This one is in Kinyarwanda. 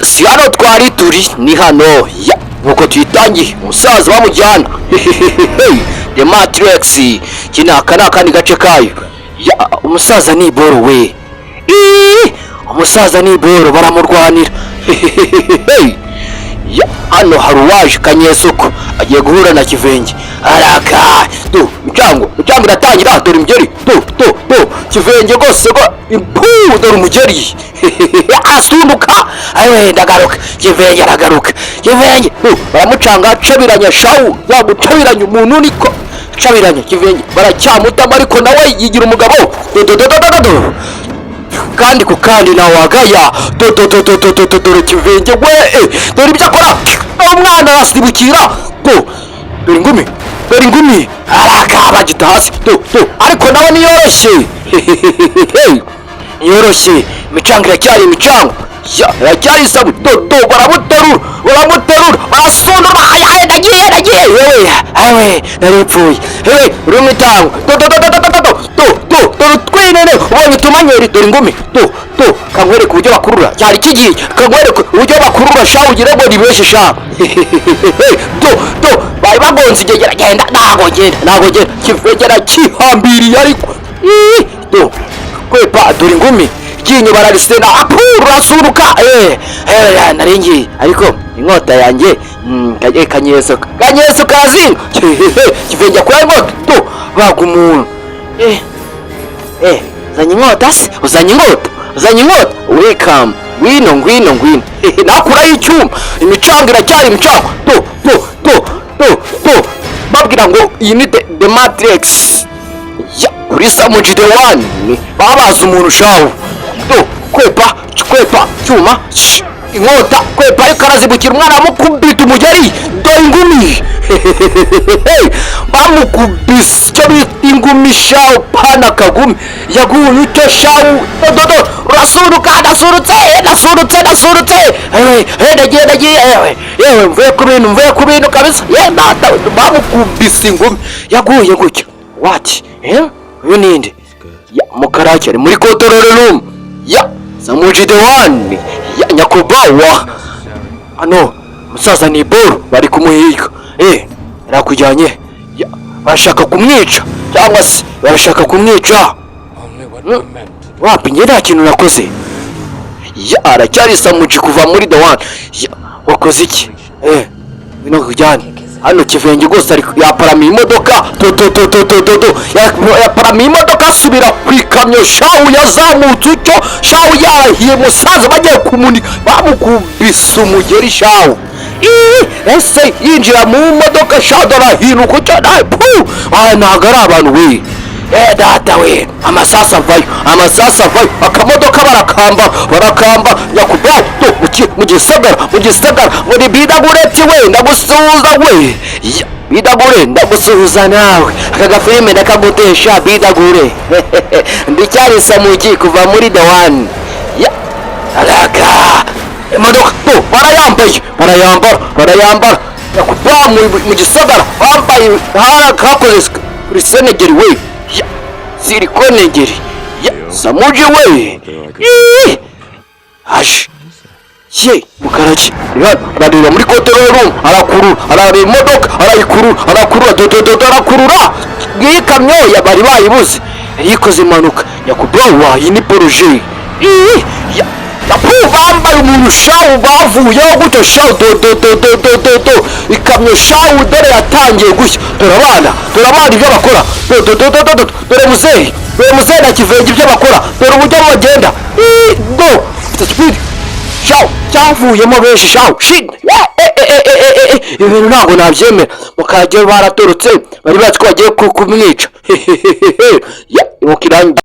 si hano twari turi ni hano nkuko tuyitangiye umusaza bamujyana The Matrix aka ni akandi gace kayo umusaza ni boro we umusaza ni boro baramurwanira hano hari uwaje Kanyesuko agiye guhura na Kivenge araka mucango iratangira dore imigeri Kivenge gose dore umugeri asunduka ndagaruka Kivenge aragaruka Kivenge baramucanga cabiranya shawu yagucabiranya umuntu niko cabiranya Kivenge baracyamutama ariko nawe yigira umugabo kandi ku kandi nawe wagaya dore Kivenge we dore ibyo akora umwana arasibukira dore ingumi araka bagita hasi ariko nawe niyoroshye imicanga iracyari imicanga iracyari isabu baramuterura barasundura nagiye yewe naripfuye uri mu itango dore twinene ubonye utumanyeri dore ingumi kankwereka uburyo bakurura cyari kigiye kankwereka uburyo bakurura shawu ugira ngo nibeshe shawu bari bagonze igegera genda ntago genda Kivegera kihambiriye ariko kwepa dore ingumi ryinyo bararisena rasuruka naringiye ariko inkota yanjye Kanyesuko arazinga Kivenge kwa inkota baga umuntu uzanye inkota se uzanye inkota welcome ngwino nakuraho icyuma imicanga iracyari imicanga babwira ngo iyi ni The Matrix kuri Samuji the One babaza umuntu shawu kwepa cyuma inkota kwepa ariko arazibukira umwana amukubita umugeri dore ingumi bamukubise icyo bita ingumi shawu pana kagumi yaguye icyo shawu urasuruka nasurutse nagiye yewe mvuye ku bintu kabisa bamukubise ingumi yaguye gutyo wati uyu ninde Mukarake ari muri control room Samuji the One nyakubawa hano musaza ni boro bari kumuhiga arakujyanye barashaka kumwica cyangwa se barashaka kumwica wapi njye nta kintu nakoze aracyari Samuji kuva muri the One wakoze iki bino kujyana hano Kivenge gose ari yaparamiye imodoka yaparamiye imodoka asubira kwikamyo shawu yazamutse ucyo shawu yahiye musaza bagiye kumuni bamukubise umugeri shawu ese yinjira mu modoka shawu arahinuka ucyo ntago ari abantu we data we amasasa avayo akamodoka barakamba nyakubaho mu gisagara muri bidagureti we ndagusuhuza we bidagure ndagusuhuza nawe aka gafilime ndakagutesha bidagure ndicyari Samuji kuva muri the One araka imodoka barayambara nyakubaho mu gisagara bambaye hakoze kuri senegeri we sirikonegeri Samuji we aje Mukarake arareba muri control room arareba imodoka arakurura ikamyo bari bayibuze yikoze impanuka nyakubawa iyi ni projet bambaye umuntu shawu bavuyeho gutyo shawu ikamyo shawu dore yatangiye gushya dore abana ibyo bakora dore muzehe na Kivenge ibyo bakora dore uburyo bagenda shawu cyavuyemo benshi shawu ibintu ntabwo nabyemera Mukarage baratorotse bari bazi ko bagiye kumwica